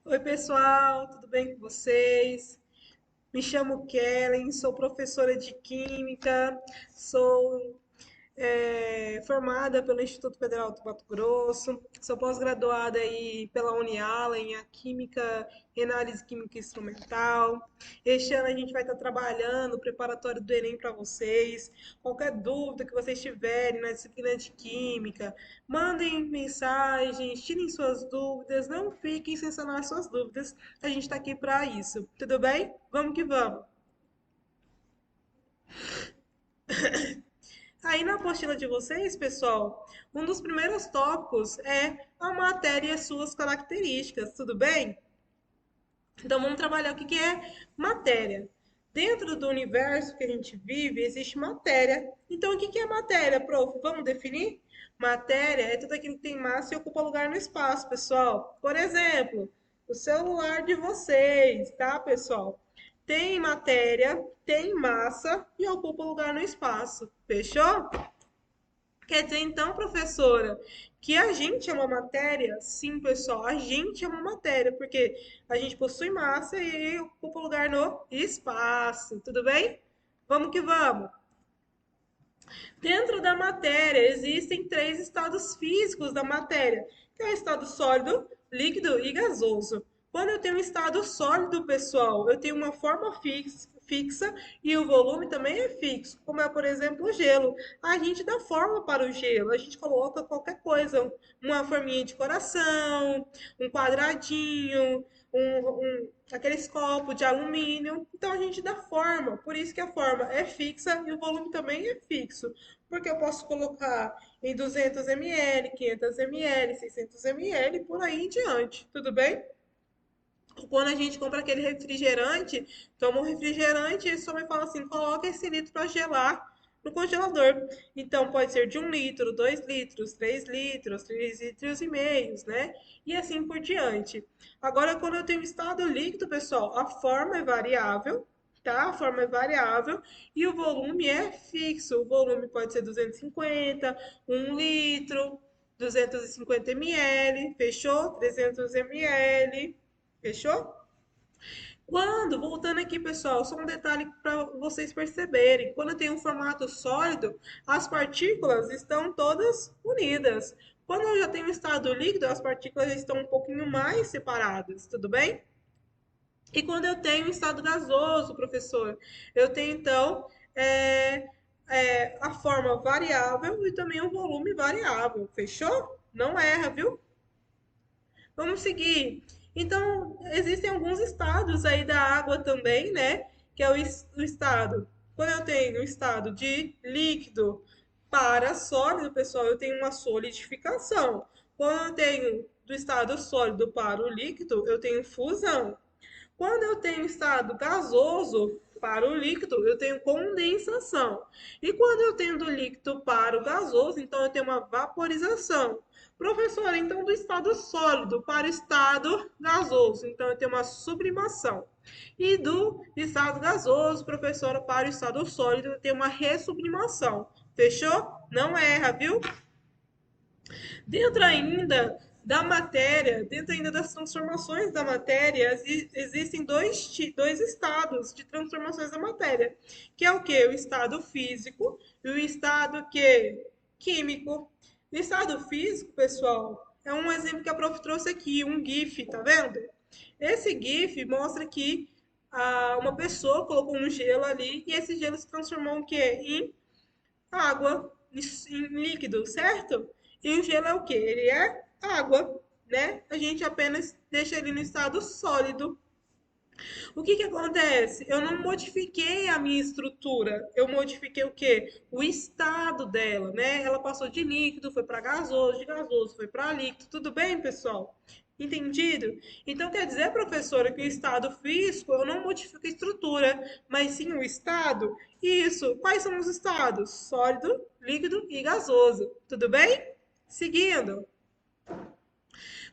Oi, pessoal, tudo bem com vocês? Me chamo Kellen, sou professora de Química, sou formada pelo Instituto Federal do Mato Grosso, sou pós-graduada aí pela Uniala em Química, em Análise Química Instrumental. Este ano a gente vai estar trabalhando o preparatório do Enem para vocês. Qualquer dúvida que vocês tiverem na disciplina de Química, mandem mensagens, tirem suas dúvidas, não fiquem sem sanar suas dúvidas. A gente está aqui para isso. Tudo bem? Vamos que vamos! Aí na apostila de vocês, pessoal, um dos primeiros tópicos é a matéria e as suas características, tudo bem? Então vamos trabalhar o que que é matéria. Dentro do universo que a gente vive, existe matéria. Então o que que é matéria, prof? Vamos definir? Matéria é tudo aquilo que tem massa e ocupa lugar no espaço, pessoal. Por exemplo, o celular de vocês, tá, pessoal? Tem matéria, tem massa e ocupa lugar no espaço. Fechou? Quer dizer, então, professora, que a gente é uma matéria? Sim, pessoal, a gente é uma matéria, porque a gente possui massa e ocupa lugar no espaço. Tudo bem? Vamos que vamos. Dentro da matéria existem três estados físicos da matéria, que é o estado sólido, líquido e gasoso. Quando eu tenho um estado sólido, pessoal, eu tenho uma forma fixa e o volume também é fixo, como é, por exemplo, o gelo. A gente dá forma para o gelo, a gente coloca qualquer coisa, uma forminha de coração, um quadradinho, aqueles copos de alumínio. Então a gente dá forma, por isso que a forma é fixa e o volume também é fixo. Porque eu posso colocar em 200 ml, 500 ml, 600 ml, por aí em diante. Tudo bem? Quando a gente compra aquele refrigerante, toma um refrigerante e só me fala assim: coloca esse litro para gelar no congelador. Então pode ser de 1 litro, 2 litros, 3 litros, 3,5 litros, né? E assim por diante. Agora, quando eu tenho estado líquido, pessoal, a forma é variável, tá? A forma é variável e o volume é fixo. O volume pode ser 250, 1 litro, 250 ml, fechou? 300 ml. Fechou? Voltando aqui, pessoal, só um detalhe para vocês perceberem. Quando eu tenho um formato sólido, as partículas estão todas unidas. Quando eu já tenho um estado líquido, as partículas estão um pouquinho mais separadas, tudo bem? E quando eu tenho um estado gasoso, professor, eu tenho então é, a forma variável e também o volume variável. Fechou? Não erra, viu? Vamos seguir. Então, existem alguns estados aí da água também, né? Que é o estado. Quando eu tenho o estado de líquido para sólido, pessoal, eu tenho uma solidificação. Quando eu tenho do estado sólido para o líquido, eu tenho fusão. Quando eu tenho estado gasoso para o líquido, eu tenho condensação. E quando eu tenho do líquido para o gasoso, então eu tenho uma vaporização. Professor, então do estado sólido para o estado gasoso, então eu tenho uma sublimação. E do estado gasoso, professora, para o estado sólido, eu tenho uma ressublimação. Fechou? Não erra, viu? Dentro ainda da matéria, dentro ainda das transformações da matéria, existem dois estados de transformações da matéria, que é o que? O estado físico e o estado que? Químico. O estado físico, pessoal, é um exemplo que a prof trouxe aqui, um GIF, tá vendo? Esse GIF mostra que uma pessoa colocou um gelo ali e esse gelo se transformou em quê? Em água, em líquido, certo? E o gelo é o quê? Ele é água, né? A gente apenas deixa ele no estado sólido. O que que acontece? Eu não modifiquei a minha estrutura. Eu modifiquei o quê? O estado dela, né? Ela passou de líquido, foi para gasoso, de gasoso foi para líquido. Tudo bem, pessoal? Entendido? Então quer dizer, professora, que o estado físico eu não modifico a estrutura, mas sim o estado? Isso. Quais são os estados? Sólido, líquido e gasoso. Tudo bem? Seguindo.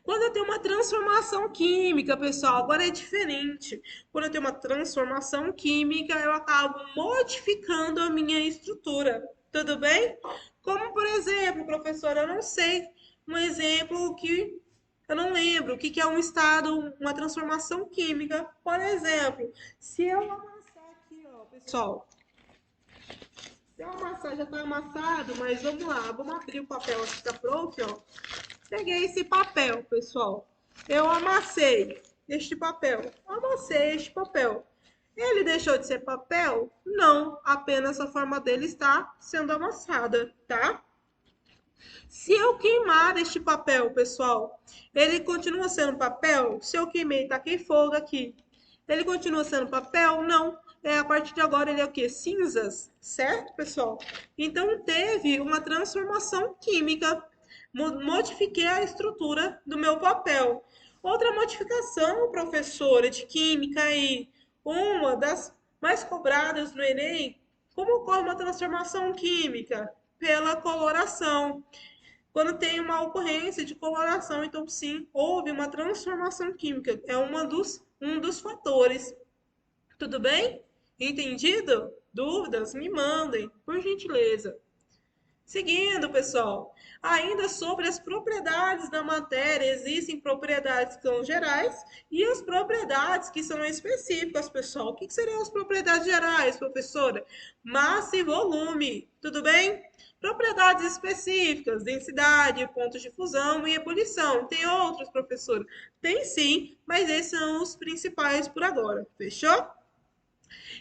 Quando eu tenho uma transformação química, pessoal, agora é diferente. Quando eu tenho uma transformação química, eu acabo modificando a minha estrutura. Tudo bem? Como, por exemplo, professora, eu não sei um exemplo que Eu não lembro o que que é um estado, uma transformação química. Por exemplo, se eu amassar aqui, ó, pessoal, se eu amassar, já tá amassado, mas vamos lá, vamos abrir o papel aqui da prof, ó. Peguei esse papel, pessoal. Eu amassei este papel. Amassei este papel. Ele deixou de ser papel? Não, apenas a forma dele está sendo amassada, tá? Se eu queimar este papel, pessoal, ele continua sendo papel? Se eu queimei, taquei fogo aqui. Ele continua sendo papel? Não. A partir de agora ele é o quê? Cinzas, certo, pessoal? Então teve uma transformação química. Modifiquei a estrutura do meu papel. Outra modificação, professora, de química aí, uma das mais cobradas no Enem, como ocorre uma transformação química? Pela coloração. Quando tem uma ocorrência de coloração, então sim, houve uma transformação química. É um dos fatores. Tudo bem? Entendido? Dúvidas? Me mandem, por gentileza. Seguindo, pessoal, ainda sobre as propriedades da matéria, existem propriedades que são gerais e as propriedades que são específicas, pessoal. O que seriam as propriedades gerais, professora? Massa e volume, tudo bem? Propriedades específicas, densidade, pontos de fusão e ebulição. Tem outros, professora? Tem sim, mas esses são os principais por agora, fechou?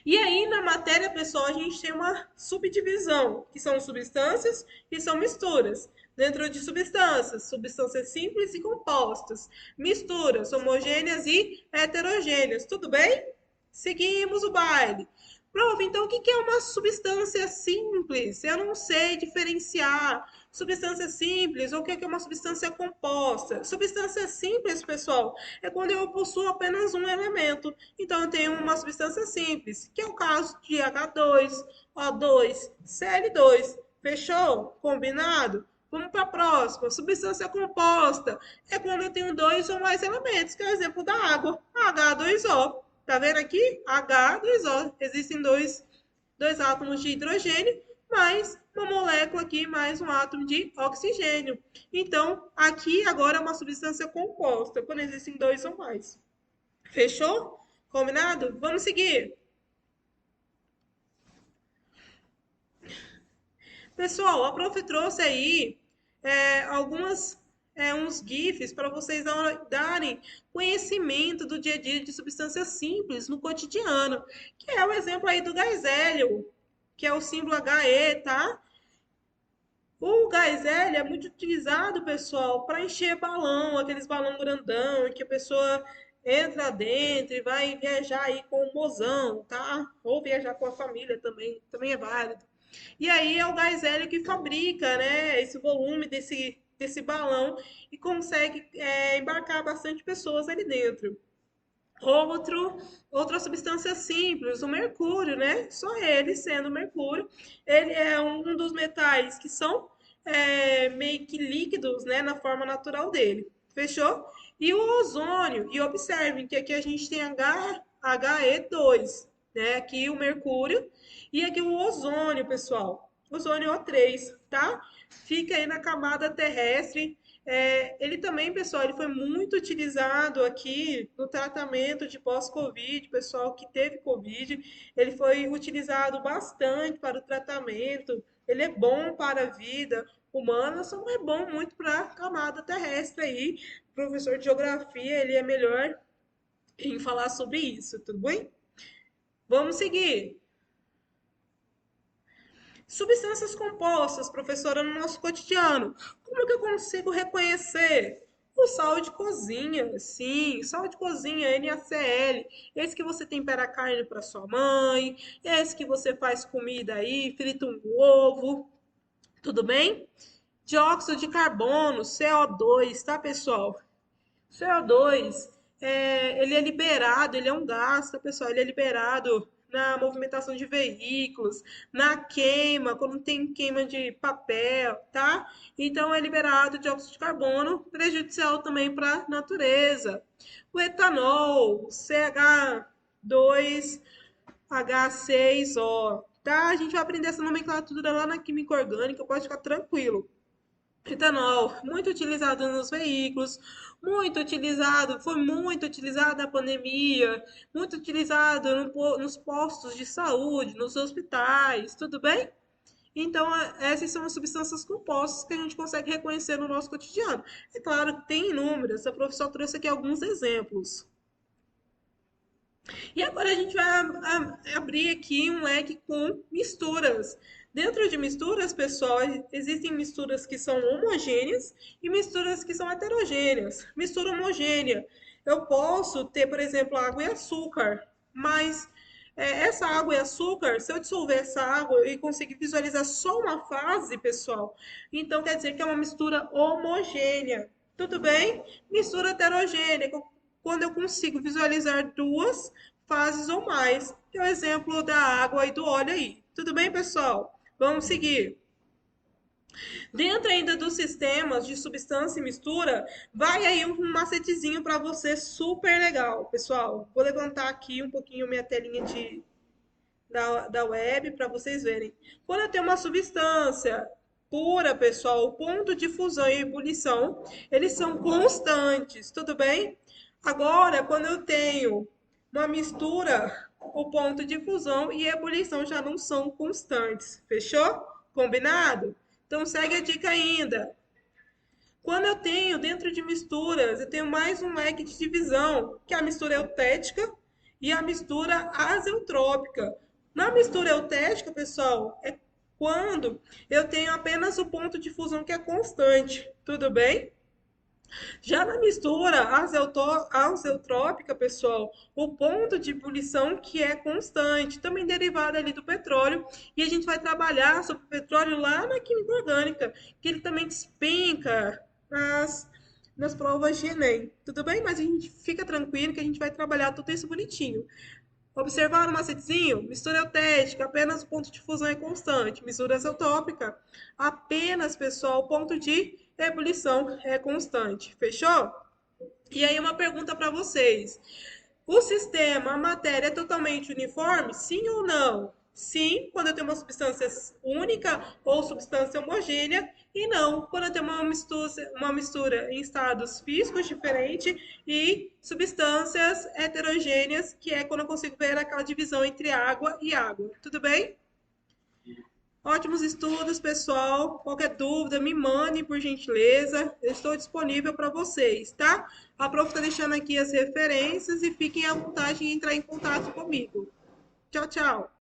E aí, na matéria, pessoal, a gente tem uma subdivisão, que são substâncias e são misturas. Dentro de substâncias, substâncias simples e compostas. Misturas, homogêneas e heterogêneas. Tudo bem? Seguimos o baile. Prof, então o que é uma substância simples? Eu não sei diferenciar substância simples ou o que é uma substância composta. Substância simples, pessoal, é quando eu possuo apenas um elemento. Então, eu tenho uma substância simples, que é o caso de H2, O2, Cl2. Fechou? Combinado? Vamos para a próxima. Substância composta é quando eu tenho dois ou mais elementos, que é o exemplo da água, H2O. Tá vendo aqui? H2O. Existem dois átomos de hidrogênio, mais uma molécula aqui, mais um átomo de oxigênio. Então, aqui agora é uma substância composta, quando existem dois ou mais. Fechou? Combinado? Vamos seguir. Pessoal, a prof trouxe aí uns GIFs para vocês darem conhecimento do dia a dia de substâncias simples no cotidiano, que é o exemplo aí do gás hélio, que é o símbolo HE, tá? O gás hélio é muito utilizado, pessoal, para encher balão, aqueles balão grandão, que a pessoa entra dentro e vai viajar aí com o mozão, tá? Ou viajar com a família também é válido. E aí é o gás hélio que fabrica, né, esse volume desse balão e consegue embarcar bastante pessoas ali dentro. Outro, outra substância simples, o mercúrio, né? Só ele sendo mercúrio, ele é um dos metais que são meio que líquidos, né, na forma natural dele. Fechou? E o ozônio, e observem que aqui a gente tem HE2, né? Aqui o mercúrio e aqui o ozônio, pessoal. Ozônio O3, tá? Fica aí na camada terrestre. Ele também, pessoal, ele foi muito utilizado aqui no tratamento de pós-Covid, pessoal que teve Covid. Ele foi utilizado bastante para o tratamento. Ele é bom para a vida humana, só não é bom muito para a camada terrestre aí. O professor de geografia, ele é melhor em falar sobre isso, tudo bem? Vamos seguir. Substâncias compostas, professora, no nosso cotidiano. Como que eu consigo reconhecer? O sal de cozinha, sim, sal de cozinha, NaCl. Esse que você tempera a carne para sua mãe, esse que você faz comida aí, frita um ovo, tudo bem? Dióxido de carbono, CO2, tá, pessoal? CO2, ele é liberado, ele é um gás, tá, pessoal? Ele é liberado na movimentação de veículos, na queima, quando tem queima de papel, tá? Então, é liberado dióxido de carbono, prejudicial também para a natureza. O etanol, CH2H6O, tá? A gente vai aprender essa nomenclatura lá na química orgânica, pode ficar tranquilo. Etanol, muito utilizado nos veículos, foi muito utilizado na pandemia, muito utilizado nos postos de saúde, nos hospitais, tudo bem? Então, essas são as substâncias compostas que a gente consegue reconhecer no nosso cotidiano. É claro que tem inúmeras, a professora trouxe aqui alguns exemplos. E agora a gente vai abrir aqui um leque com misturas. Dentro de misturas, pessoal, existem misturas que são homogêneas e misturas que são heterogêneas. Mistura homogênea. Eu posso ter, por exemplo, água e açúcar, mas essa água e açúcar, se eu dissolver essa água e conseguir visualizar só uma fase, pessoal, então quer dizer que é uma mistura homogênea. Tudo bem? Mistura heterogênea, quando eu consigo visualizar duas fases ou mais, que é o exemplo da água e do óleo aí. Tudo bem, pessoal? Vamos seguir. Dentro ainda dos sistemas de substância e mistura, vai aí um macetezinho para você super legal, pessoal. Vou levantar aqui um pouquinho minha telinha da web para vocês verem. Quando eu tenho uma substância pura, pessoal, o ponto de fusão e ebulição, eles são constantes, tudo bem? Agora, quando eu tenho uma mistura, o ponto de fusão e ebulição já não são constantes, fechou? Combinado? Então segue a dica ainda. Quando eu tenho dentro de misturas, eu tenho mais um leque de divisão, que é a mistura eutética e a mistura azeutrópica. Na mistura eutética, pessoal, é quando eu tenho apenas o ponto de fusão que é constante, tudo bem? Já na mistura azeutrópica, pessoal, o ponto de ebulição que é constante, também derivado ali do petróleo, e a gente vai trabalhar sobre o petróleo lá na química orgânica, que ele também despenca nas provas de Enem, tudo bem? Mas a gente fica tranquilo que a gente vai trabalhar tudo isso bonitinho. Observaram o macetezinho? Mistura eutética, apenas o ponto de fusão é constante. Mistura isotópica, apenas, pessoal, o ponto de ebulição é constante. Fechou? E aí uma pergunta para vocês. O sistema, a matéria é totalmente uniforme? Sim ou não? Sim, quando eu tenho uma substância única ou substância homogênea, e não quando eu tenho uma mistura em estados físicos diferentes e substâncias heterogêneas, que é quando eu consigo ver aquela divisão entre água e água. Tudo bem? Ótimos estudos, pessoal. Qualquer dúvida, me mandem por gentileza. Eu estou disponível para vocês, tá? A prof está deixando aqui as referências e fiquem à vontade de entrar em contato comigo. Tchau, tchau.